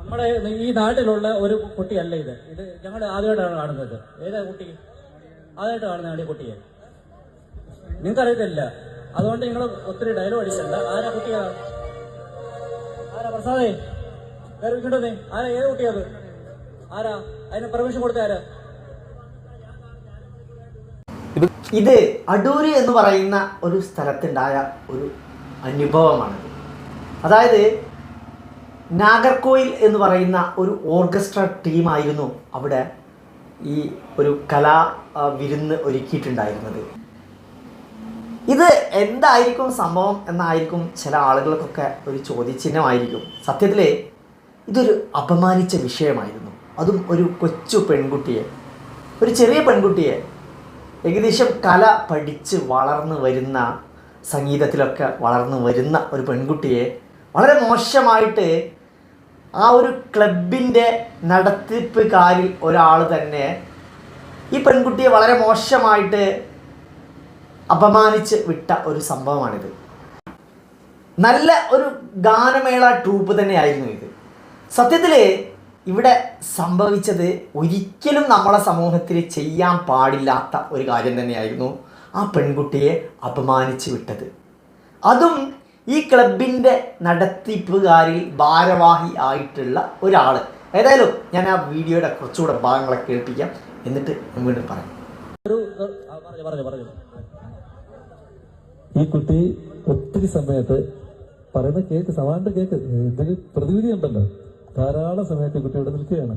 നമ്മുടെ ഈ നാട്ടിലുള്ള ഒരു കുട്ടിയല്ല ഇത്. ഞങ്ങൾ ആദ്യമായിട്ടാണ് കാണുന്നത്. ഏതാ കുട്ടി? ആദ്യമായിട്ട് കാണുന്നതാണ് ഈ കുട്ടിയെ. നിങ്ങൾക്കറിയത്തില്ല. അതുകൊണ്ട് നിങ്ങൾ ഒത്തിരി ഡയലോഗ് അടിക്കണ്ട. ആരാ കുട്ടിയാ? ആരാ? പ്രസാദേ കയറിയിട്ടുണ്ടോ നീ? ആരാ? ഏത് കുട്ടിയത്? ആരാ? അതിന് പെർമിഷൻ കൊടുത്ത ആരാ? ഇത് അടൂര് എന്ന് പറയുന്ന ഒരു സ്ഥലത്തുണ്ടായ ഒരു അനുഭവമാണ്. അതായത് നാഗർകോയിൽ എന്ന് പറയുന്ന ഒരു ഓർക്കസ്ട്ര ടീമായിരുന്നു അവിടെ ഈ ഒരു കലാ വിരുന്ന് ഒരുക്കിയിട്ടുണ്ടായിരുന്നത്. ഇത് എന്തായിരിക്കും സംഭവം എന്നായിരിക്കും ചില ആളുകൾക്കൊക്കെ ഒരു ചോദ്യചിഹ്നമായിരിക്കും. സത്യത്തിൽ ഇതൊരു അപമാനിച്ച വിഷയമായിരുന്നു. അതും ഒരു കൊച്ചു പെൺകുട്ടിയെ, ഒരു ചെറിയ പെൺകുട്ടിയെ, ഏകദേശം കല പഠിച്ച് വളർന്നു വരുന്ന, സംഗീതത്തിലൊക്കെ വളർന്നു വരുന്ന ഒരു പെൺകുട്ടിയെ വളരെ മോശമായിട്ട് ആ ഒരു ക്ലബിൻ്റെ നടത്തിപ്പുകാരിൽ ഒരാൾ തന്നെ ഈ പെൺകുട്ടിയെ വളരെ മോശമായിട്ട് അപമാനിച്ച് വിട്ട ഒരു സംഭവമാണിത്. നല്ല ഒരു ഗാനമേള ട്രൂപ്പ് തന്നെയായിരുന്നു ഇത്. സത്യത്തിൽ ഇവിടെ സംഭവിച്ചത് ഒരിക്കലും നമ്മളെ സമൂഹത്തിൽ ചെയ്യാൻ പാടില്ലാത്ത ഒരു കാര്യം തന്നെയായിരുന്നു. ആ പെൺകുട്ടിയെ അപമാനിച്ച് വിട്ടത്, അതും ഈ ക്ലബിൻ്റെ നടത്തിപ്പുകാരിൽ ഭാരവാഹി ആയിട്ടുള്ള ഒരാൾ. ഏതായാലും ഞാൻ ആ വീഡിയോയുടെ കുറച്ചുകൂടെ ഭാഗങ്ങളെ കേൾപ്പിക്കാം, എന്നിട്ട് വീണ്ടും പറയാം. ഈ കുട്ടി ഒത്തിരി സമയത്ത് പറയുന്ന കേക്ക്, സമാന്റെ കേക്ക്, എന്തെങ്കിലും പ്രതിവിധി ഉണ്ടല്ലോ, ധാരാളം സമയത്ത് കുട്ടി ഇവിടെ നിൽക്കുകയാണ്.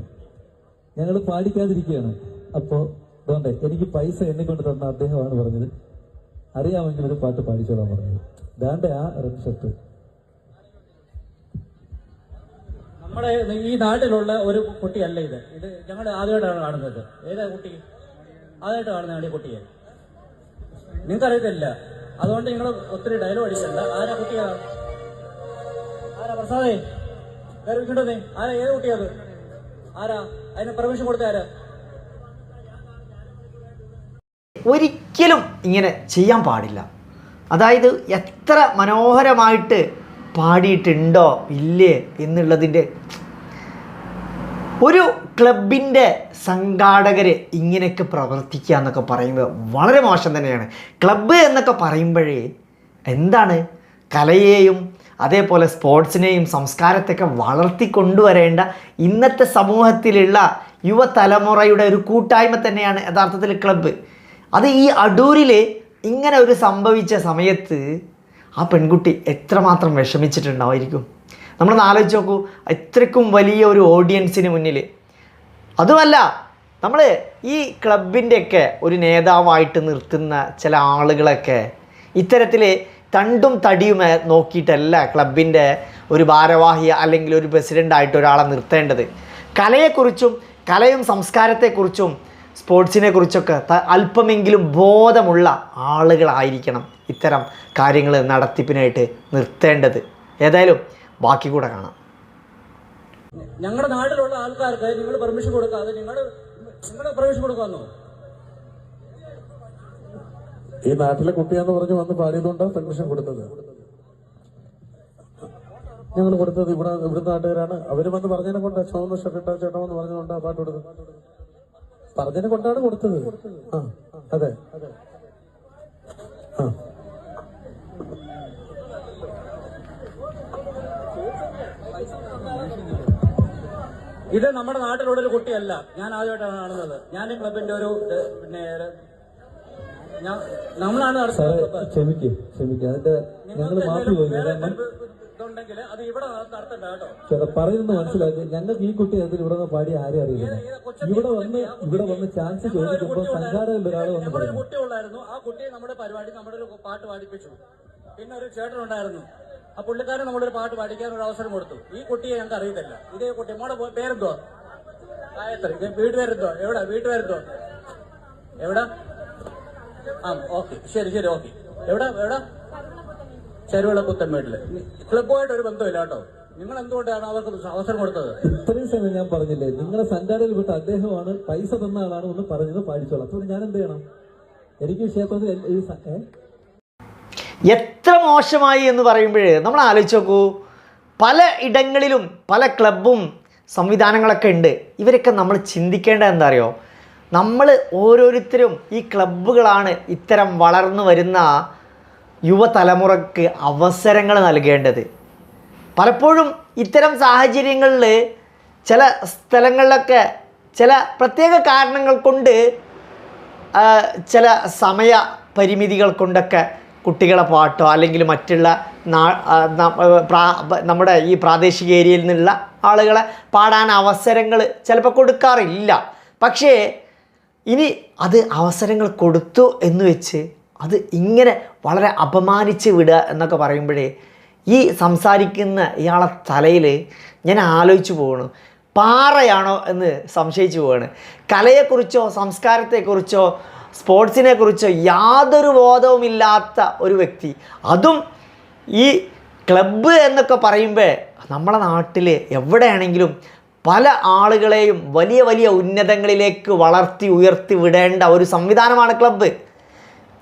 ഞങ്ങൾ പാടിക്കാതിരിക്കുകയാണ്. അപ്പോൾ അതുകൊണ്ട് എനിക്ക് പൈസ എണ്ണിക്കൊണ്ട് തന്ന അദ്ദേഹമാണ് പറഞ്ഞത്, അറിയാമെങ്കിൽ ഒരു പാട്ട് പാടിച്ചോളാൻ പറഞ്ഞത്. ദാണ്ടെ ആ റെഡ് ഷർട്ട്. നമ്മുടെ ഈ നാട്ടിലുള്ള ഒരു കുട്ടിയല്ല ഇത്. ഞങ്ങൾ ആദ്യമായിട്ടാണ് കാണുന്നത്. ഏതാ കുട്ടി? ആദ്യമായിട്ട് കാണുന്നതാണ് ഈ കുട്ടിയെ. നിങ്ങൾക്കറിയത്തില്ല. അതുകൊണ്ട് നിങ്ങൾ ഒത്തിരി ഡയലോഗ് അടിക്കണ്ട. ആരാ കുട്ടിയാ? ആരാ? പ്രസാദേ കയറിയിട്ടുണ്ടോ നീ? ആരാ? ഏത് കുട്ടിയത്? ആരാ? അതിന് പെർമിഷൻ കൊടുത്ത ആരാ? ഒരിക്കലും ഇങ്ങനെ ചെയ്യാൻ പാടില്ല. അതായത് എത്ര മനോഹരമായിട്ട് പാടിയിട്ടുണ്ടോ ഇല്ലേ എന്നുള്ളതിൻ്റെ, ഒരു ക്ലബിൻ്റെ സംഘാടകർ ഇങ്ങനെയൊക്കെ പ്രവർത്തിക്കുക എന്നൊക്കെ പറയുമ്പോൾ വളരെ മോശം തന്നെയാണ്. ക്ലബ്ബ് എന്നൊക്കെ പറയുമ്പോഴേ എന്താണ്, കലയെയും അതേപോലെ സ്പോർട്സിനെയും സംസ്കാരത്തെയൊക്കെ വളർത്തിക്കൊണ്ടുവരേണ്ട ഇന്നത്തെ സമൂഹത്തിലുള്ള യുവതലമുറയുടെ ഒരു കൂട്ടായ്മ തന്നെയാണ് യഥാർത്ഥത്തിൽ ക്ലബ്ബ്. അത് ഈ അടൂരിൽ ഇങ്ങനെ ഒരു സംഭവിച്ച സമയത്ത് ആ പെൺകുട്ടി എത്രമാത്രം വിഷമിച്ചിട്ടുണ്ടാവുമായിരിക്കും. നമ്മളൊന്ന് ആലോചിച്ച് നോക്കൂ, ഇത്രയ്ക്കും വലിയ ഒരു ഓഡിയൻസിന് മുന്നിൽ. അതുമല്ല, നമ്മൾ ഈ ക്ലബിൻ്റെയൊക്കെ ഒരു നേതാവായിട്ട് നിർത്തുന്ന ചില ആളുകളൊക്കെ ഇത്തരത്തിൽ തണ്ടും തടിയും നോക്കിയിട്ടല്ല ക്ലബിൻ്റെ ഒരു ഭാരവാഹി അല്ലെങ്കിൽ ഒരു പ്രസിഡൻ്റായിട്ട് ഒരാളെ നിർത്തേണ്ടത്. കലയെക്കുറിച്ചും കലയും സംസ്കാരത്തെക്കുറിച്ചും സ്പോർട്സിനെ കുറിച്ചൊക്കെ അല്പമെങ്കിലും ബോധമുള്ള ആളുകളായിരിക്കണം ഇത്തരം കാര്യങ്ങൾ നടത്തിപ്പിനായിട്ട് നിർത്തേണ്ടത്. ഏതായാലും ബാക്കി കൂടെ കാണാം. ഞങ്ങളുടെ നാട്ടിലുള്ള ആൾക്കാർക്ക് നിങ്ങൾ പെർമിഷൻ കൊടുക്കാതെ നിങ്ങൾ പെർമിഷൻ കൊടുക്കാന്നോ? ഈ നാട്ടിലെ കുട്ടിയാന്ന് പറഞ്ഞ് വന്ന് പാടിയതുകൊണ്ടാണ് പെർമിഷൻ കൊടുത്തത്. ഞങ്ങൾ കൊടുത്തത് ഇവിടുത്തെ നാട്ടുകാരാണ്. അവര് വന്ന് പറഞ്ഞതിനെ കൊണ്ട് ചുവന്ന ഷർട്ട് ചേട്ടമെന്ന് പറഞ്ഞുകൊണ്ട് ആ പാട്ട് കൊടുത്തത്. പറഞ്ഞതിനെ കൊണ്ടാണ് കൊടുത്തത്. ആ അതെ. ആ ഇത് നമ്മുടെ നാട്ടിലുള്ള ഒരു കുട്ടിയല്ല. ഞാൻ ആദ്യമായിട്ടാണ് കാണുന്നത്. ഞാൻ ഈ ക്ലബിന്റെ ഒരു പിന്നെ നമ്മളാണ് ക്ഷമിക്കുക. അതിന്റെ ഞങ്ങൾ മാറ്റി പോയി ഇതുണ്ടെങ്കിൽ അത് ഇവിടെ നടത്തണ്ട കേട്ടോ. പറയുന്നത് മനസ്സിലാക്കി. ഞങ്ങൾക്ക് ഈ കുട്ടി അതിൽ ഇവിടെ പാടി ആരും അറിയില്ല. ഇവിടെ വന്ന് ചാൻസ് ചോദിക്കുമ്പോൾ സംഘാടകരിൽ ഒരാൾ വന്ന് പറഞ്ഞു. കുട്ടി ഉള്ളായിരുന്നു. ആ കുട്ടിയെ നമ്മുടെ പരിപാടി നമ്മുടെ ഒരു പാട്ട് പാടിപ്പിച്ചു. പിന്നെ ഒരു ചേട്ടനുണ്ടായിരുന്നു. ആ പുള്ളിക്കാരൻ നമ്മളൊരു പാട്ട് പാടിക്കാൻ ഒരു അവസരം കൊടുത്തു. ഈ കുട്ടിയെ ഞങ്ങൾക്ക് അറിയത്തില്ല. ഇതേ കുട്ടി മോടെ പേരെന്തോ? ഗായത്രി. വീട്ടുപേരെന്തോ? എവിടെ? വീട്ടുപേരെന്തോ? എവിടെ? ആ ഓക്കെ, ശരി ഓക്കെ. എവിടെ? ചെരുവിള പുത്തൻമേട്ടില്. ക്ലബുമായിട്ട് ഒരു ബന്ധമില്ല കേട്ടോ. നിങ്ങൾ എന്തുകൊണ്ടാണ് അവർക്ക് അവസരം കൊടുത്തത്? ഇത്രയും സമയം ഞാൻ പറഞ്ഞില്ലേ, നിങ്ങളെ സംഘാടകർ വിട്ട അദ്ദേഹമാണ് പൈസ തന്ന ആളാണ് ഒന്ന് പറഞ്ഞത് പാടിച്ചോളാം. അപ്പോൾ ഞാൻ എന്ത് ചെയ്യണം? എനിക്ക് ക്ഷേത്രത്തിൽ എത്ര മോശമായി എന്ന് പറയുമ്പോൾ നമ്മൾ ആലോചിച്ച് നോക്കൂ. പല ഇടങ്ങളിലും പല ക്ലബും സംവിധാനങ്ങളൊക്കെ ഉണ്ട്. ഇവരൊക്കെ നമ്മൾ ചിന്തിക്കേണ്ടത് എന്താ അറിയോ, നമ്മൾ ഓരോരുത്തരും ഈ ക്ലബ്ബുകളാണ് ഇത്തരം വളർന്നു വരുന്ന യുവതലമുറയ്ക്ക് അവസരങ്ങൾ നൽകേണ്ടത്. പലപ്പോഴും ഇത്തരം സാഹചര്യങ്ങളിൽ ചില സ്ഥലങ്ങളിലൊക്കെ ചില പ്രത്യേക കാരണങ്ങൾ കൊണ്ട് ചില സമയ പരിമിതികൾ കൊണ്ടൊക്കെ കുട്ടികളെ പാട്ടോ അല്ലെങ്കിൽ മറ്റുള്ള നമ്മുടെ ഈ പ്രാദേശിക ഏരിയയിൽ നിന്നുള്ള ആളുകളെ പാടാൻ അവസരങ്ങൾ ചിലപ്പോൾ കൊടുക്കാറില്ല. പക്ഷേ ഇനി അത് അവസരങ്ങൾ കൊടുത്തു എന്ന് വെച്ച് അത് ഇങ്ങനെ വളരെ അപമാനിച്ച് വിടുക എന്നൊക്കെ പറയുമ്പോഴേ ഈ സംസാരിക്കുന്ന ഇയാളെ തലയിൽ ഞാൻ ആലോചിച്ച് പോകണു, പാറയാണോ എന്ന് സംശയിച്ചു പോവാണ്. കലയെക്കുറിച്ചോ സംസ്കാരത്തെക്കുറിച്ചോ സ്പോർട്സിനെക്കുറിച്ചോ യാതൊരു ബോധവുമില്ലാത്ത ഒരു വ്യക്തി, അതും ഈ ക്ലബ്ബ് എന്നൊക്കെ പറയുമ്പോൾ നമ്മളെ നാട്ടിൽ എവിടെയാണെങ്കിലും പല ആളുകളെയും വലിയ വലിയ ഉന്നതങ്ങളിലേക്ക് വളർത്തി ഉയർത്തി വിടേണ്ട ഒരു സംവിധാനമാണ് ക്ലബ്ബ്.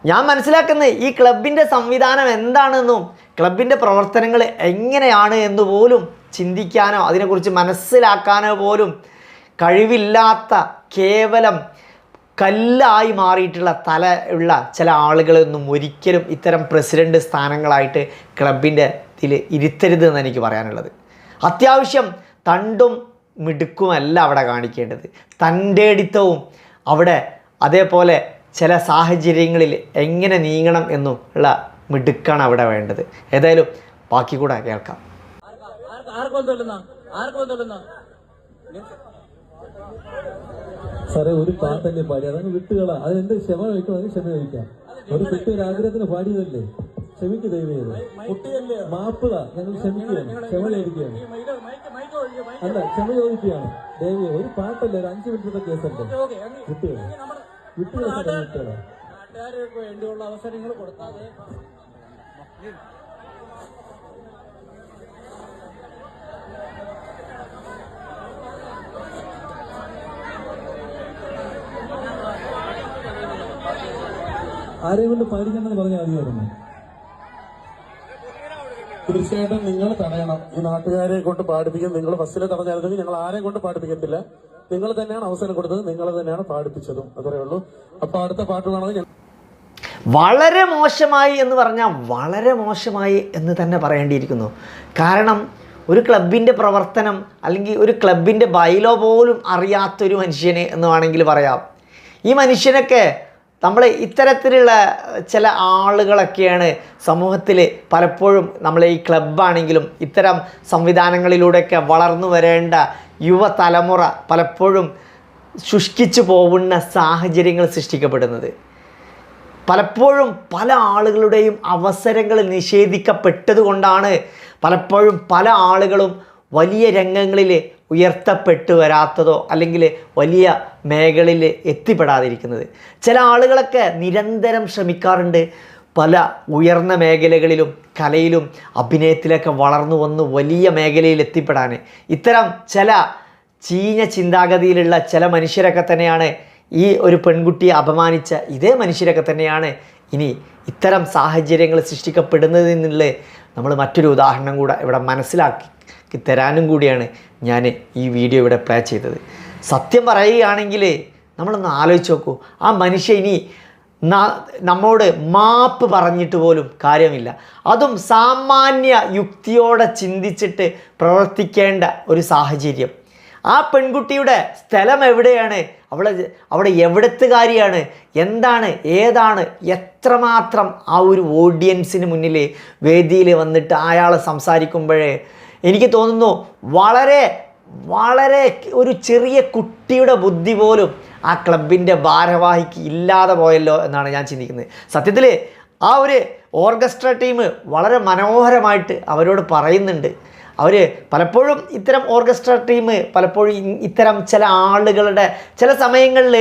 ഞാൻ മനസ്സിലാക്കുന്നത് ഈ ക്ലബിൻ്റെ സംവിധാനം എന്താണെന്നും ക്ലബിൻ്റെ പ്രവർത്തനങ്ങൾ എങ്ങനെയാണ് എന്ന് പോലും ചിന്തിക്കാനോ അതിനെക്കുറിച്ച് മനസ്സിലാക്കാനോ പോലും കഴിവില്ലാത്ത കേവലം കല്ലായി മാറിയിട്ടുള്ള തല ഉള്ള ചില ആളുകളൊന്നും ഒരിക്കലും ഇത്തരം പ്രസിഡന്റ് സ്ഥാനങ്ങളായിട്ട് ക്ലബിൻ്റെ ഇതിൽ ഇരുത്തരുത് എന്ന് എനിക്ക് പറയാനുള്ളത്. അത്യാവശ്യം തണ്ടും മിടുക്കുമല്ല അവിടെ കാണിക്കേണ്ടത്, തൻ്റെടിത്തവും അവിടെ അതേപോലെ ചില സാഹചര്യങ്ങളിൽ എങ്ങനെ നീങ്ങണം എന്നുള്ള മിടുക്കാണ് അവിടെ വേണ്ടത്. ഏതായാലും ബാക്കി കൂടെ കേൾക്കാം. സാറേ, ഒരു പാട്ടല്ലേ പാടി, അതങ്ങ് വിട്ടുകളാ. അതെന്ത് ക്ഷമ കഴിക്കും, അതിന് ക്ഷമ കഴിക്കാം. ഒരു കുട്ടി ഒരു ആഗ്രഹത്തിന് പാടിയതല്ലേ, ക്ഷമിക്ക് ദൈവം. മാപ്പിള, ഞങ്ങൾ ക്ഷമിക്കുകയാണ്, ക്ഷമ ചോദിക്കുകയാണ്. അല്ല, ക്ഷമ ചോദിക്കുകയാണ് ദേവി. ഒരു പാട്ടല്ലേ, ഒരു 5 മിനിറ്റത്തെ കേസല്ലേ, വിട്ടുകളാ വിട്ടുകളാ സാറേ, വിട്ടുകളാ. നാട്ടുകാർക്ക് വേണ്ടിയുള്ള അവസരങ്ങൾ കൊടുക്കാതെ ആരെയും കൊണ്ട് പാടിക്കണമെന്ന് പറഞ്ഞാൽ മതിയായിരുന്നു. തീർച്ചയായിട്ടും നിങ്ങൾ തടയണം. ഈ നാട്ടുകാരെ കൊണ്ട് പാടിപ്പിക്കാൻ നിങ്ങൾ ഫസ്റ്റിലെ തടഞ്ഞായിരുന്നെങ്കിൽ ഞങ്ങൾ ആരെയും കൊണ്ട് പാടിപ്പിക്കത്തില്ല. നിങ്ങൾ തന്നെയാണ് അവസരം കൊടുത്തത്, നിങ്ങൾ തന്നെയാണ് പാടിപ്പിച്ചതും. അത്രേ ഉള്ളൂ. അപ്പൊ അടുത്ത പാട്ട് വേണമെങ്കിൽ വളരെ മോശമായി എന്ന് പറഞ്ഞാൽ വളരെ മോശമായി എന്ന് തന്നെ പറയേണ്ടിയിരിക്കുന്നു. കാരണം ഒരു ക്ലബിൻ്റെ പ്രവർത്തനം അല്ലെങ്കിൽ ഒരു ക്ലബിൻ്റെ ബൈലോ പോലും അറിയാത്തൊരു മനുഷ്യന് എന്ന് വേണമെങ്കിൽ പറയാം. ഈ മനുഷ്യനൊക്കെ നമ്മൾ ഇത്തരത്തിലുള്ള ചില ആളുകളൊക്കെയാണ് സമൂഹത്തിൽ പലപ്പോഴും നമ്മളെ ഈ ക്ലബ്ബാണെങ്കിലും ഇത്തരം സംവിധാനങ്ങളിലൂടെയൊക്കെ വളർന്നു വരേണ്ട യുവതലമുറ പലപ്പോഴും ശുഷ്കിച്ചു പോകുന്ന സാഹചര്യങ്ങൾ സൃഷ്ടിക്കപ്പെടുന്നത്. പലപ്പോഴും പല ആളുകളുടെയും അവസരങ്ങൾ നിഷേധിക്കപ്പെട്ടതുകൊണ്ടാണ് പലപ്പോഴും പല ആളുകളും വലിയ രംഗങ്ങളിൽ ഉയർത്തപ്പെട്ടു വരാത്തതോ അല്ലെങ്കിൽ വലിയ മേഖലയിൽ എത്തിപ്പെടാതിരിക്കുന്നത്. ചില ആളുകളൊക്കെ നിരന്തരം ശ്രമിക്കാറുണ്ട് പല ഉയർന്ന മേഖലകളിലും കലയിലും അഭിനയത്തിലൊക്കെ വളർന്നു വന്ന് വലിയ മേഖലയിൽ എത്തിപ്പെടാൻ. ഇത്തരം ചില ചീഞ്ഞ ചിന്താഗതിയിലുള്ള ചില മനുഷ്യരൊക്കെ തന്നെയാണ് ഈ ഒരു പെൺകുട്ടിയെ അപമാനിച്ച ഇതേ മനുഷ്യരൊക്കെ തന്നെയാണ് ഇനി ഇത്തരം സാഹചര്യങ്ങൾ സൃഷ്ടിക്കപ്പെടുന്നതിൽ നിന്നുള്ള നമ്മൾ മറ്റൊരു ഉദാഹരണം കൂടെ ഇവിടെ മനസ്സിലാക്കി തരാനും കൂടിയാണ് ഞാൻ ഈ വീഡിയോ ഇവിടെ പ്ലേ ചെയ്തത്. സത്യം പറയുകയാണെങ്കിൽ നമ്മളൊന്ന് ആലോചിച്ച് നോക്കൂ, ആ മനുഷ്യ ഇനി നമ്മോട് മാപ്പ് പറഞ്ഞിട്ട് പോലും കാര്യമില്ല. അതും സാമാന്യ യുക്തിയോടെ ചിന്തിച്ചിട്ട് പ്രവർത്തിക്കേണ്ട ഒരു സാഹചര്യം. ആ പെൺകുട്ടിയുടെ സ്ഥലം എവിടെയാണ്, അവിടെ എവിടത്തുകാരിയാണ്, എന്താണ്, ഏതാണ്, എത്രമാത്രം ആ ഒരു ഓഡിയൻസിന് മുന്നിൽ വേദിയിൽ വന്നിട്ട് അയാൾ സംസാരിക്കുമ്പോഴേ എനിക്ക് തോന്നുന്നു വളരെ വളരെ ഒരു ചെറിയ കുട്ടിയുടെ ബുദ്ധി പോലും ആ ക്ലബിൻ്റെ ഭാരവാഹിക്ക് ഇല്ലാതെ പോയല്ലോ എന്നാണ് ഞാൻ ചിന്തിക്കുന്നത്. സത്യത്തിൽ ആ ഒരു ഓർക്കസ്ട്ര ടീം വളരെ മനോഹരമായിട്ട് അവരോട് പറയുന്നുണ്ട്. അവർ പലപ്പോഴും ഇത്തരം ഓർക്കസ്ട്ര ടീം പലപ്പോഴും ഇത്തരം ചില ആളുകളുടെ ചില സമയങ്ങളിൽ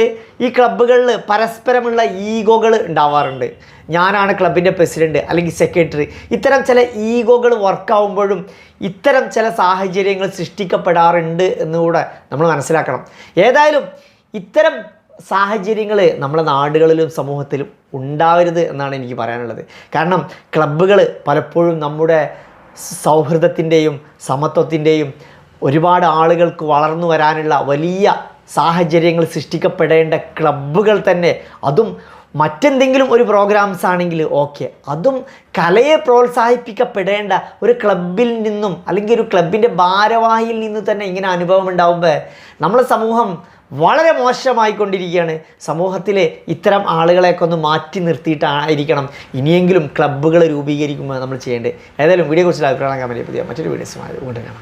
ഈ ക്ലബ്ബുകളിൽ പരസ്പരമുള്ള ഈഗോകൾ ഉണ്ടാവാറുണ്ട്. ഞാനാണ് ക്ലബിൻ്റെ പ്രസിഡൻറ്റ് അല്ലെങ്കിൽ സെക്രട്ടറി, ഇത്തരം ചില ഈഗോകൾ വർക്കാവുമ്പോഴും ഇത്തരം ചില സാഹചര്യങ്ങൾ സൃഷ്ടിക്കപ്പെടാറുണ്ട് എന്നുകൂടെ നമ്മൾ മനസ്സിലാക്കണം. ഏതായാലും ഇത്തരം സാഹചര്യങ്ങൾ നമ്മുടെ നാടുകളിലും സമൂഹത്തിലും ഉണ്ടാവരുത് എന്നാണ് എനിക്ക് പറയാനുള്ളത്. കാരണം ക്ലബ്ബുകൾ പലപ്പോഴും നമ്മുടെ സൗഹൃദത്തിൻ്റെയും സമത്വത്തിൻ്റെയും ഒരുപാട് ആളുകൾക്ക് വളർന്നു വരാനുള്ള വലിയ സാഹചര്യങ്ങൾ സൃഷ്ടിക്കപ്പെടേണ്ട ക്ലബ്ബുകൾ തന്നെ, അതും മറ്റെന്തെങ്കിലും ഒരു പ്രോഗ്രാംസ് ആണെങ്കിൽ ഓക്കെ, അതും കലയെ പ്രോത്സാഹിപ്പിക്കപ്പെടേണ്ട ഒരു ക്ലബിൽ നിന്നും അല്ലെങ്കിൽ ഒരു ക്ലബിൻ്റെ ഭാരവാഹിയിൽ നിന്ന് തന്നെ ഇങ്ങനെ അനുഭവം ഉണ്ടാകുമ്പോൾ നമ്മളെ സമൂഹം വളരെ മോശമായിക്കൊണ്ടിരിക്കുകയാണ്. സമൂഹത്തിലെ ഇത്തരം ആളുകളെയൊക്കെ ഒന്ന് മാറ്റി നിർത്തിയിട്ടായിരിക്കണം ഇനിയെങ്കിലും ക്ലബ്ബുകൾ രൂപീകരിക്കുമ്പോൾ നമ്മൾ ചെയ്യേണ്ടത്. ഏതായാലും വീഡിയോ കുറിച്ചുള്ള അഭിപ്രായം കമൻറ്റ് പുതിയ മറ്റൊരു വീഡിയോസുമായി വീണ്ടും കാണാം.